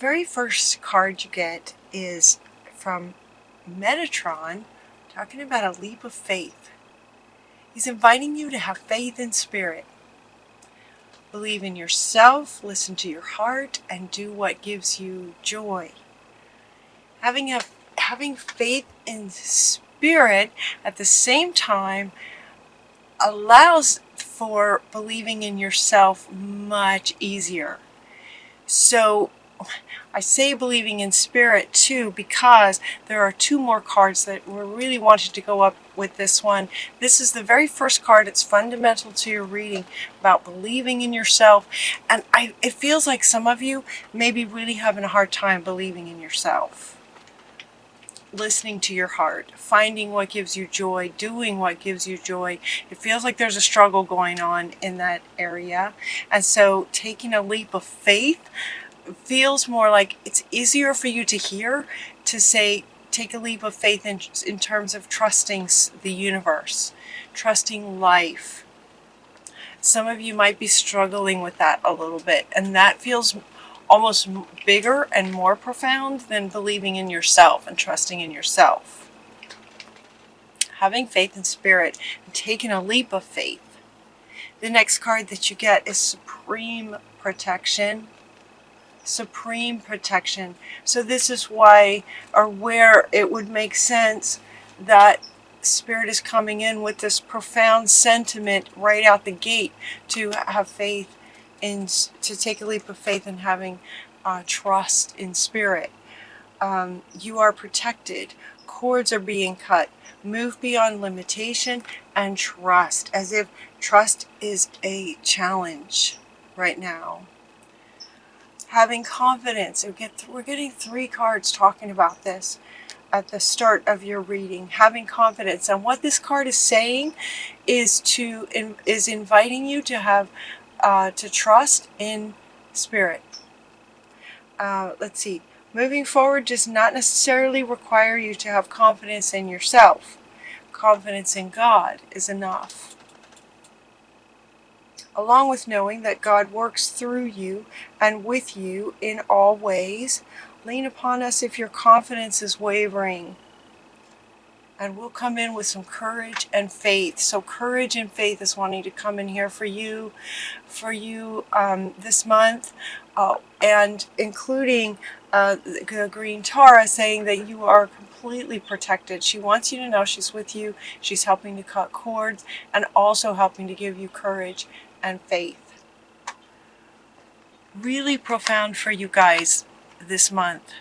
very first card you get is from Metatron, talking about a leap of faith. He's inviting you to have faith in spirit. Believe in yourself, listen to your heart, and do what gives you joy. Having faith in spirit at the same time allows for believing in yourself much easier. So I say believing in spirit too because there are two more cards that were really wanted to go up with this one. This is the very first card. It's fundamental to your reading about believing in yourself. And it feels like some of you may be really having a hard time believing in yourself. Listening to your heart, finding what gives you joy, doing what gives you joy. It feels like there's a struggle going on in that area. And so taking a leap of faith feels more like it's easier for you to hear, to say, take a leap of faith in terms of trusting the universe, trusting life. Some of you might be struggling with that a little bit, and that feels almost bigger and more profound than believing in yourself and trusting in yourself. Having faith in spirit and taking a leap of faith. The next card that you get is Supreme Protection. Supreme protection. So this is why, or where it would make sense that Spirit is coming in with this profound sentiment right out the gate to have faith in, to take a leap of faith in having trust in Spirit. You are protected. Cords are being cut. Move beyond limitation and trust, as if trust is a challenge right now. Having confidence. We're getting three cards talking about this at the start of your reading. Having confidence. And what this card is saying is inviting you to have to trust in spirit. Let's see. Moving forward does not necessarily require you to have confidence in yourself. Confidence in God is enough. Along with knowing that God works through you and with you in all ways. Lean upon us if your confidence is wavering. And we'll come in with some courage and faith. So courage and faith is wanting to come in here for you this month, and including the Green Tara saying that you are completely protected. She wants you to know she's with you. She's helping to cut cords and also helping to give you courage and faith. Really profound for you guys this month.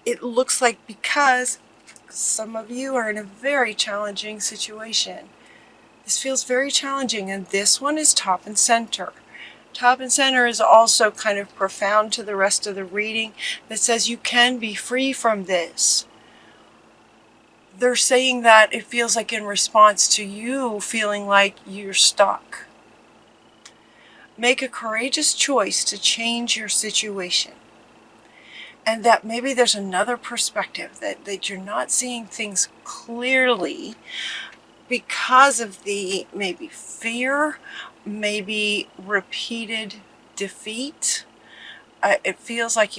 It looks like because some of you are in a very challenging situation. This feels very challenging, and this one is top and center. Top and center is also kind of profound to the rest of the reading that says you can be free from this. They're saying that it feels like in response to you feeling like you're stuck. Make a courageous choice to change your situation. And that maybe there's another perspective, that you're not seeing things clearly because of the maybe fear, maybe repeated defeat. It feels like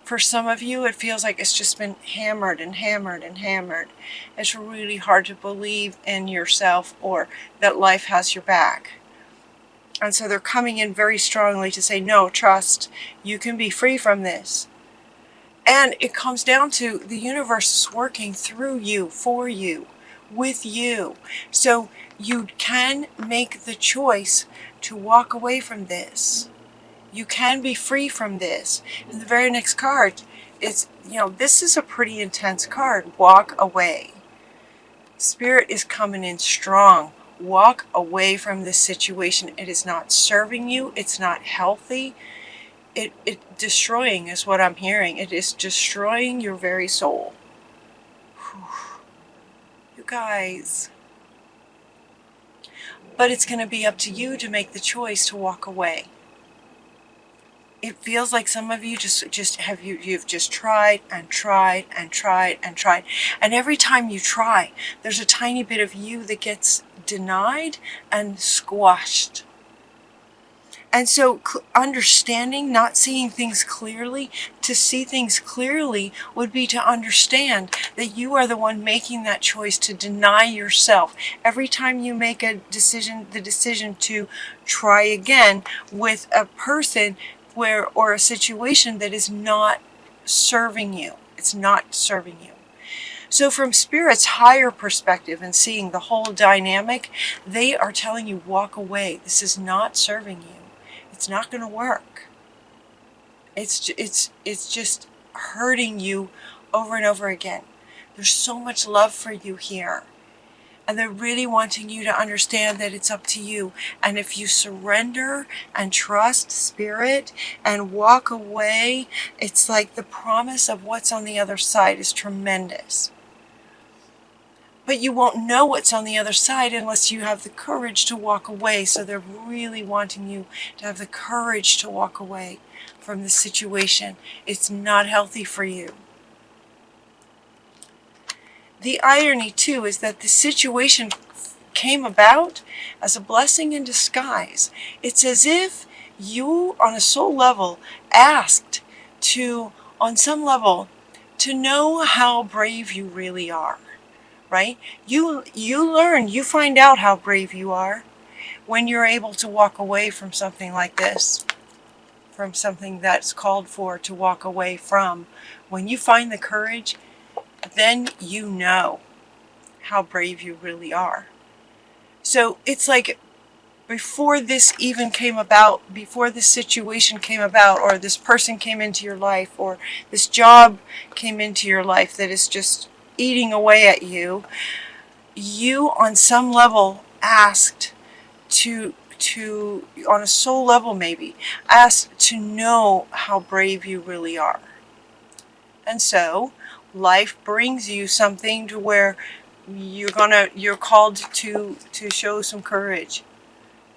for some of you, it feels like it's just been hammered and hammered and hammered. It's really hard to believe in yourself or that life has your back. And so they're coming in very strongly to say, no, trust, you can be free from this. And it comes down to the universe is working through you, for you, with you. So you can make the choice to walk away from this. You can be free from this. And the very next card is, this is a pretty intense card. Walk away. Spirit is coming in strong. Walk away from this situation. It is not serving you. It's not healthy. It destroying is what I'm hearing. It is destroying your very soul. Whew. You guys. But it's going to be up to you to make the choice to walk away. It feels like some of you you've just tried and tried and tried and tried. And every time you try, there's a tiny bit of you that gets denied and squashed. And so understanding, not seeing things clearly, to see things clearly would be to understand that you are the one making that choice to deny yourself. Every time you make a decision, the decision to try again with a person or a situation that is not serving you. It's not serving you. So from Spirit's higher perspective and seeing the whole dynamic, they are telling you, walk away. This is not serving you. It's not going to work. It's just hurting you over and over again. There's so much love for you here. And they're really wanting you to understand that it's up to you. And if you surrender and trust Spirit and walk away, it's like the promise of what's on the other side is tremendous. But you won't know what's on the other side unless you have the courage to walk away. So they're really wanting you to have the courage to walk away from the situation. It's not healthy for you. The irony, too, is that the situation came about as a blessing in disguise. It's as if you, on a soul level, asked to, on some level, to know how brave you really are. Right? You learn, you find out how brave you are when you're able to walk away from something like this, from something that's called for to walk away from. When you find the courage, then you know how brave you really are. So it's like before this even came about, before this situation came about, or this person came into your life, or this job came into your life that is just eating away at you, you on some level asked to on a soul level maybe, asked to know how brave you really are. And so life brings you something to where you're called to show some courage.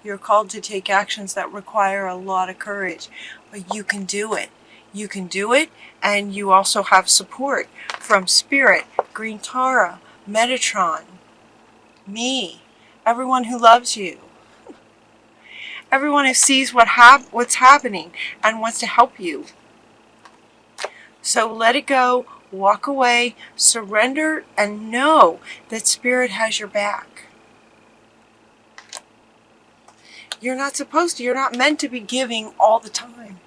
You're called to take actions that require a lot of courage, but you can do it. You can do it, and you also have support from Spirit, Green Tara, Metatron, me, everyone who loves you, everyone who sees what's happening and wants to help you. So let it go, walk away, surrender, and know that Spirit has your back. You're not supposed to, you're not meant to be giving all the time.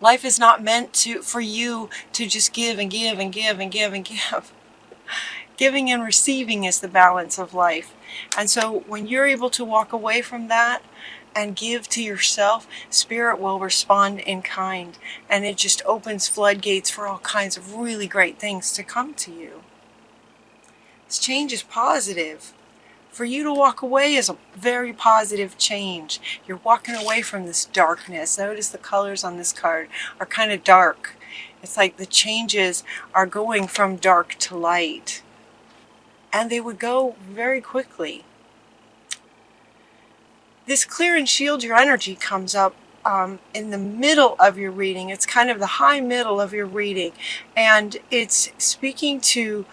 Life is not meant for you to just give and give and give and give and give. Giving and receiving is the balance of life. And so when you're able to walk away from that and give to yourself, Spirit will respond in kind. And it just opens floodgates for all kinds of really great things to come to you. This change is positive. For you to walk away is a very positive change. You're walking away from this darkness. Notice the colors on this card are kind of dark. It's like the changes are going from dark to light. And they would go very quickly. This clear and shield your energy comes up in the middle of your reading. It's kind of the high middle of your reading. And it's speaking to,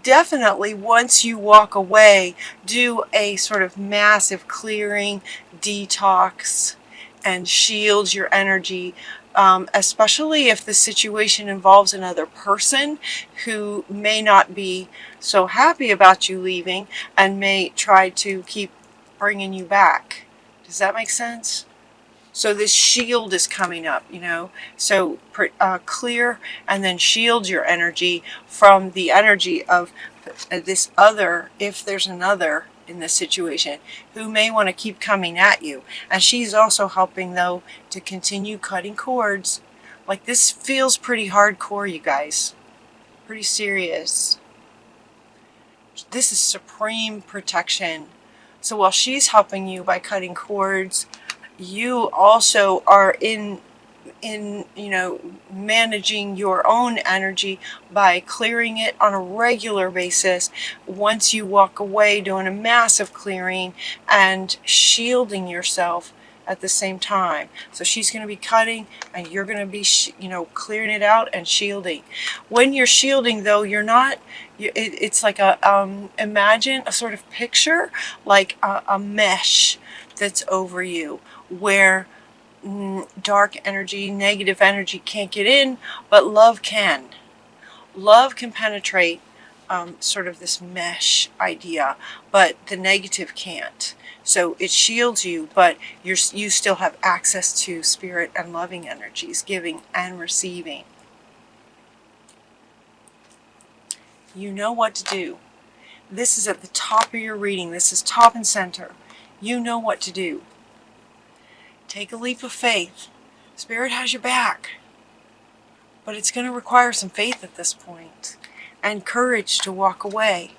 definitely once you walk away, do a sort of massive clearing, detox, and shield your energy, especially if the situation involves another person who may not be so happy about you leaving and may try to keep bringing you back. Does that make sense? So this shield is coming up, so clear and then shield your energy from the energy of this other, if there's another in this situation, who may want to keep coming at you. And she's also helping, though, to continue cutting cords. Like, this feels pretty hardcore, you guys. Pretty serious. This is supreme protection. So while she's helping you by cutting cords, you also are in managing your own energy by clearing it on a regular basis. Once you walk away, doing a massive clearing and shielding yourself at the same time. So she's going to be cutting and you're going to be clearing it out and shielding. When you're shielding, though, you're not, it's like imagine a sort of picture like a mesh that's over you, where dark energy, negative energy can't get in, but love can. Love can penetrate sort of this mesh idea, but the negative can't. So it shields you, but you still have access to spirit and loving energies, giving and receiving. You know what to do. This is at the top of your reading. This is top and center. You know what to do. Take a leap of faith. Spirit has your back. But it's going to require some faith at this point and courage to walk away.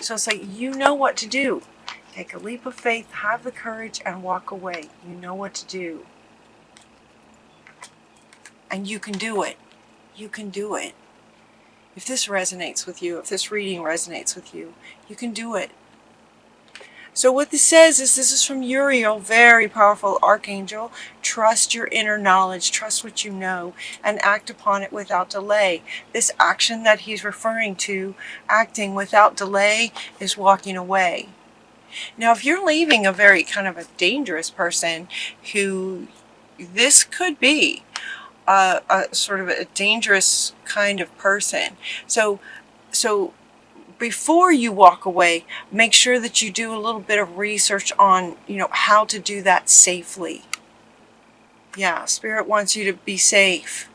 So it's like, you know what to do. Take a leap of faith, have the courage, and walk away. You know what to do. And you can do it. You can do it. If this resonates with you, if this reading resonates with you, you can do it. So what this says is, this is from Uriel, very powerful archangel. Trust your inner knowledge, trust what you know, and act upon it without delay. This action that he's referring to, acting without delay, is walking away. Now, if you're leaving a very kind of a dangerous person, who this could be a sort of a dangerous kind of person. So before you walk away, make sure that you do a little bit of research on, how to do that safely. Yeah, Spirit wants you to be safe.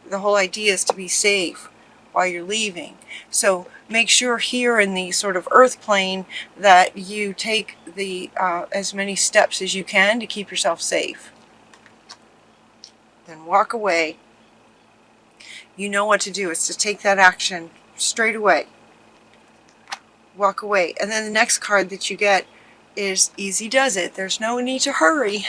The whole idea is to be safe while you're leaving. So make sure here in the sort of earth plane that you take the as many steps as you can to keep yourself safe. Then walk away. You know what to do. It's to take that action straight away. Walk away. And then the next card that you get is easy does it. There's no need to hurry.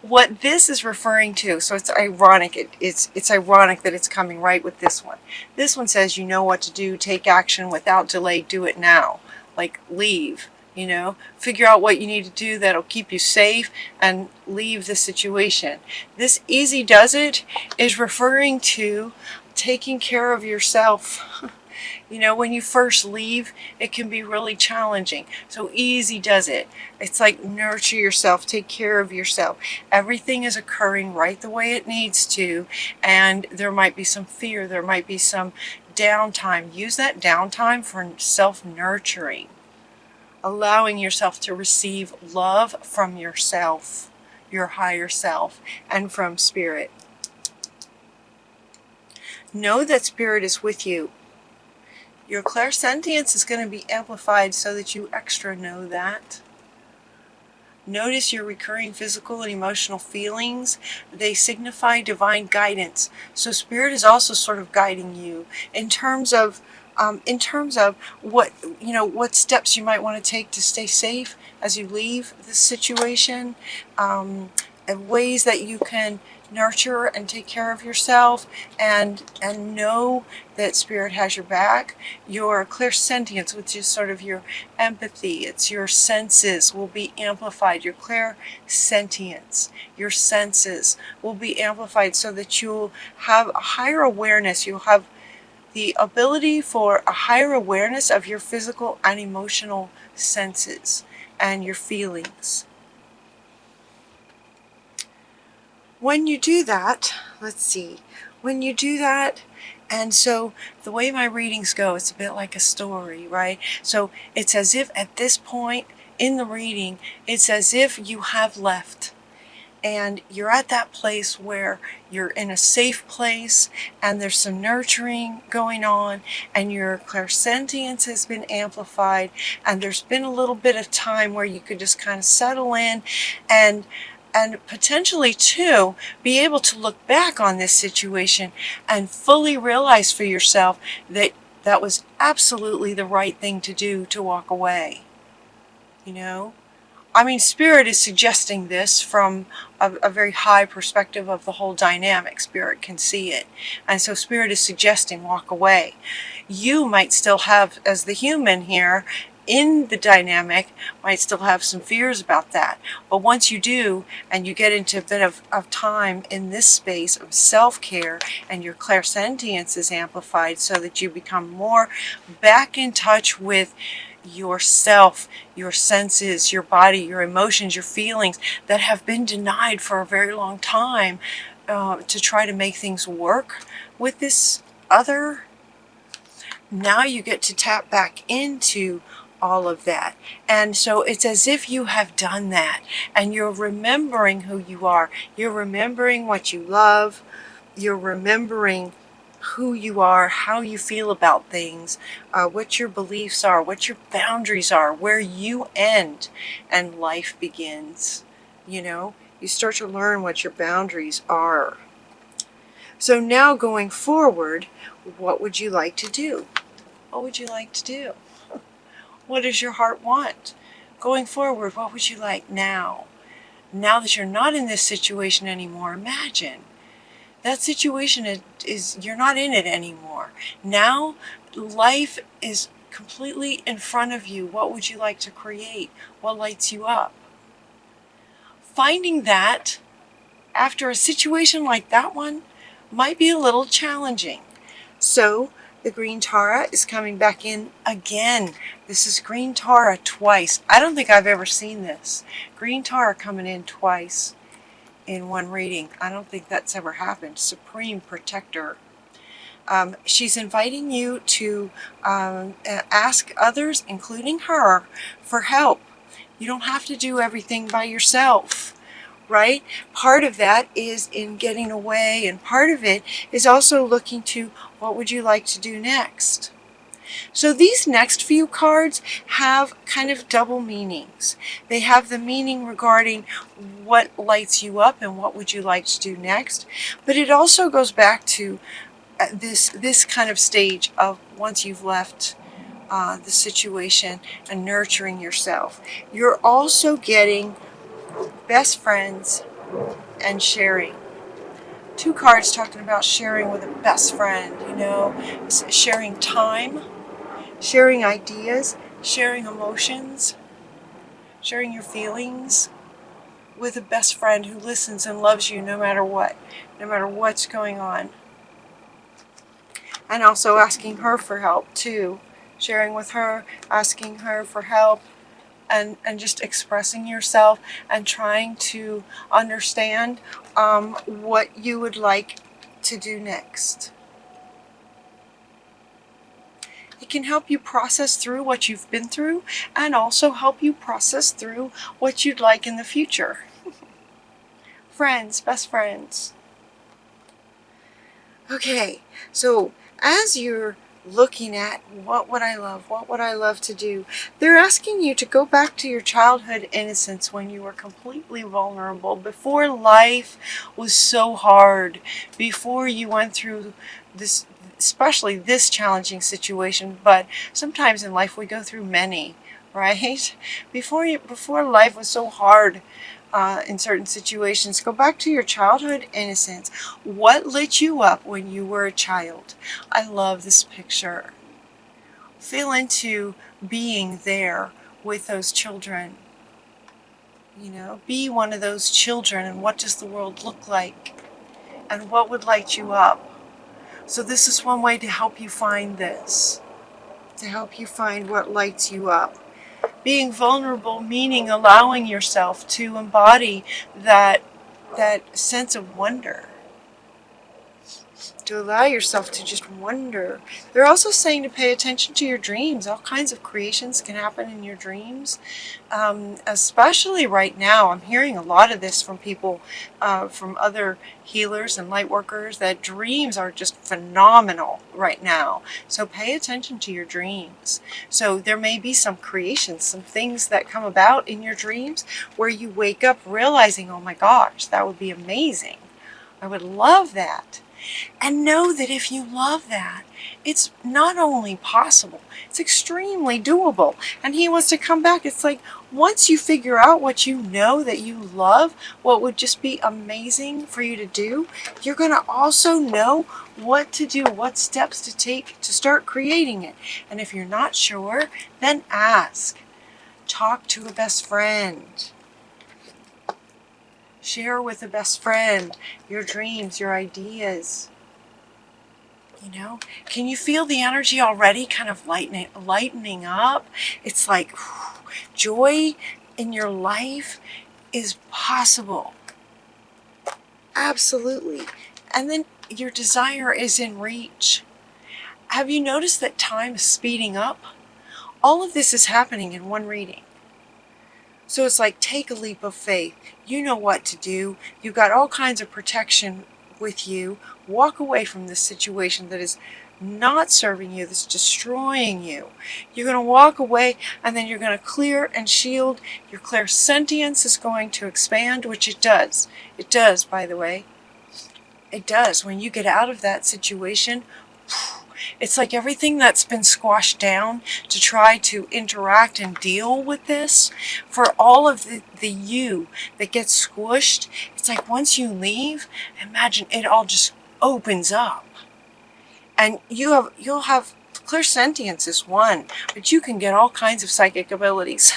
What this is referring to, so it's ironic. It's ironic that it's coming right with this one. This one says, you know what to do. Take action without delay. Do it now. Like, leave. Figure out what you need to do that'll keep you safe and leave the situation. This easy does it is referring to taking care of yourself. When you first leave, it can be really challenging. So easy does it. It's like, nurture yourself, take care of yourself. Everything is occurring right the way it needs to, and there might be some fear, there might be some downtime. Use that downtime for self-nurturing, allowing yourself to receive love from yourself, your higher self, and from Spirit. Know that Spirit is with you. Your clairsentience is going to be amplified so that you extra know that. Notice your recurring physical and emotional feelings. They signify divine guidance. So Spirit is also sort of guiding you in terms of what steps you might want to take to stay safe as you leave this situation, and ways that you can nurture and take care of yourself, and know that Spirit has your back. Your clairsentience, which is sort of your empathy, it's your senses, will be amplified. Your clairsentience, your senses will be amplified so that you'll have a higher awareness. You'll have the ability for a higher awareness of your physical and emotional senses and your feelings. When you do that, and so the way my readings go, it's a bit like a story, right? So it's as if at this point in the reading, it's as if you have left. And you're at that place where you're in a safe place, and there's some nurturing going on, and your clairsentience has been amplified, and there's been a little bit of time where you could just kind of settle in and potentially, too, be able to look back on this situation and fully realize for yourself that that was absolutely the right thing to do, to walk away. Spirit is suggesting this from a very high perspective of the whole dynamic. Spirit can see it. And so Spirit is suggesting walk away. You might still have, as the human here, in the dynamic, might still have some fears about that. But once you do, and you get into a bit of time in this space of self-care, and your clairsentience is amplified so that you become more back in touch with yourself, your senses, your body, your emotions, your feelings that have been denied for a very long time, to try to make things work with this other. Now you get to tap back into all of that. And so it's as if you have done that and you're remembering who you are. You're remembering what you love. You're remembering who you are, how you feel about things, what your beliefs are, what your boundaries are, where you end and life begins. You know, you start to learn what your boundaries are. So now going forward, what would you like to do? What would you like to do? What does your heart want? Going forward, what would you like now? Now that you're not in this situation anymore, imagine. That situation is you're not in it anymore. Now life is completely in front of you. What would you like to create? What lights you up? Finding that after a situation like that one might be a little challenging. So the green Tara is coming back in again. This is green Tara twice. I don't think I've ever seen this. Green Tara coming in twice in one reading. I don't think that's ever happened. Supreme Protector. She's inviting you to ask others, including her, for help. You don't have to do everything by yourself, right? Part of that is in getting away, and part of it is also looking to what would you like to do next. So these next few cards have kind of double meanings. They have the meaning regarding what lights you up and what would you like to do next, but it also goes back to this kind of stage of once you've left the situation and nurturing yourself. You're also getting best friends and sharing. Two cards talking about sharing with a best friend, you know, sharing time, sharing ideas, sharing emotions, sharing your feelings with a best friend who listens and loves you no matter what, no matter what's going on. And also asking her for help too. Sharing with her, asking her for help, and just expressing yourself and trying to understand what you would like to do next. It can help you process through what you've been through and also help you process through what you'd like in the future. Friends, best friends. Okay, so as you're looking at what would I love to do, they're asking you to go back to your childhood innocence when you were completely vulnerable, before life was so hard, before you went through this, especially this challenging situation, but sometimes in life we go through many, right? Before life was so hard, in certain situations, go back to your childhood innocence. What lit you up when you were a child? I love this picture. Feel into being there with those children. You know, be one of those children, and what does the world look like? And what would light you up? So this is one way to help you find this, to help you find what lights you up. Being vulnerable, meaning allowing yourself to embody that sense of wonder. To allow yourself to just wonder. They're also saying to pay attention to your dreams. All kinds of creations can happen in your dreams. Especially right now, I'm hearing a lot of this from people, from other healers and light workers, that dreams are just phenomenal right now. So pay attention to your dreams. So there may be some creations, some things that come about in your dreams where you wake up realizing, oh my gosh, that would be amazing. I would love that. And know that if you love that, it's not only possible, it's extremely doable. And he wants to come back. It's like once you figure out what you know that you love, what would just be amazing for you to do, you're going to also know what to do, what steps to take to start creating it. And if you're not sure, then ask. Talk to a best friend. Share with a best friend your dreams, your ideas. You know, can you feel the energy already kind of lightening up? It's like joy in your life is possible. Absolutely. And then your desire is in reach. Have you noticed that time is speeding up? All of this is happening in one reading. So it's like, take a leap of faith. You know what to do. You've got all kinds of protection with you. Walk away from this situation that is not serving you, that's destroying you. You're going to walk away, and then you're going to clear and shield. Your clairsentience is going to expand, which it does. It does, by the way. It does. When you get out of that situation, it's like everything that's been squashed down to try to interact and deal with this, for all of the you that gets squished, it's like once you leave, imagine it all just opens up. And you'll have clairsentience is one, but you can get all kinds of psychic abilities.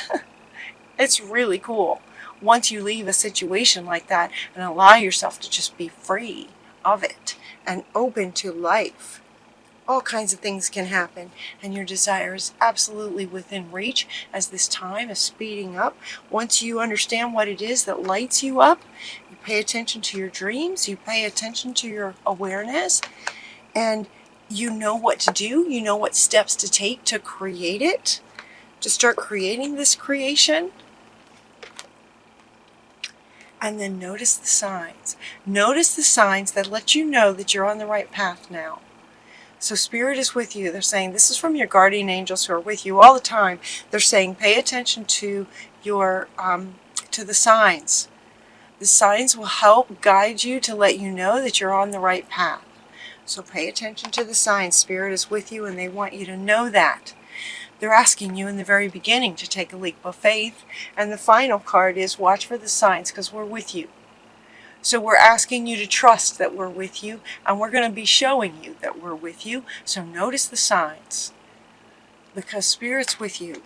It's really cool once you leave a situation like that and allow yourself to just be free of it and open to life. All kinds of things can happen, and your desire is absolutely within reach as this time is speeding up. Once you understand what it is that lights you up, you pay attention to your dreams, you pay attention to your awareness, and you know what to do, you know what steps to take to create it, to start creating this creation. And then notice the signs. Notice the signs that let you know that you're on the right path now. So Spirit is with you. They're saying, this is from your guardian angels who are with you all the time. They're saying, pay attention to your to the signs. The signs will help guide you to let you know that you're on the right path. So pay attention to the signs. Spirit is with you, and they want you to know that. They're asking you in the very beginning to take a leap of faith. And the final card is watch for the signs, because we're with you. So we're asking you to trust that we're with you, and we're going to be showing you that we're with you. So notice the signs, because Spirit's with you.